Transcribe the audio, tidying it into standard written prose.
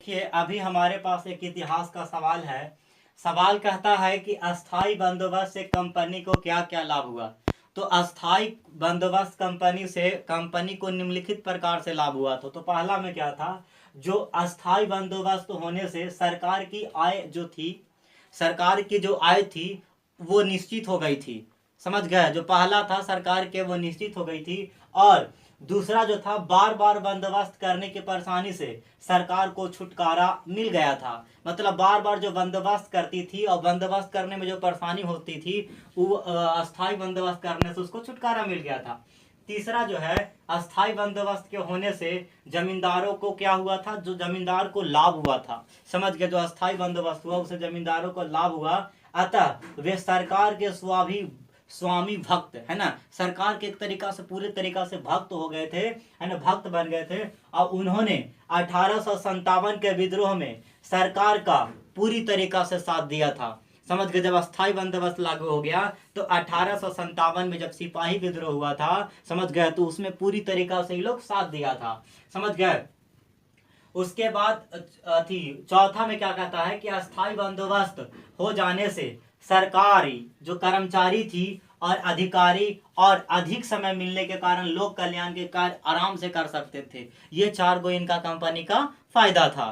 देखिए अभी हमारे पास एक इतिहास का सवाल है। सवाल कहता है कि अस्थाई बंदोबस्त से कंपनी को क्या क्या लाभ हुआ। तो अस्थाई बंदोबस्त कंपनी को निम्नलिखित प्रकार से लाभ हुआ था। तो पहला में क्या था, जो अस्थाई बंदोबस्त होने से सरकार की आय जो थी, सरकार की जो आय थी वो निश्चित हो गई थी। समझ गए, जो पहला था सरकार के वो निश्चित हो गई थी। और दूसरा जो था, बार बार बंदोबस्त करने की परेशानी से सरकार को छुटकारा मिल गया था। मतलब बार बार जो बंदोबस्त करती थी और बंदोबस्त करने में जो परेशानी होती थी वो अस्थाई बंदोबस्त करने से उसको छुटकारा मिल गया था। तीसरा जो है, अस्थाई बंदोबस्त के होने से जमींदारों को क्या हुआ था, जो जमींदार को लाभ हुआ था। समझ गए, जो अस्थाई बंदोबस्त हुआ उससे जमींदारों को लाभ हुआ। अतः वे सरकार के स्वामी भक्त है ना, सरकार के एक तरीका से पूरे तरीका से भक्त हो गए थे, है ना, भक्त बन गए थे। और उन्होंने 1857 के विद्रोह में सरकार का पूरी तरीका से साथ दिया था। समझ गए, जब अस्थाई बंदोबस्त लागू हो गया तो 1857 में जब सिपाही विद्रोह हुआ था, समझ गए, तो उसमें पूरी तरीका से ये लोग साथ दिया था। समझ गए। उसके बाद थी चौथा में क्या कहता है कि अस्थाई बंदोबस्त हो जाने से सरकारी जो कर्मचारी थी और अधिकारी और अधिक समय मिलने के कारण लोक कल्याण के कार्य आराम से कर सकते थे। ये चार गो इनका कंपनी का फायदा था।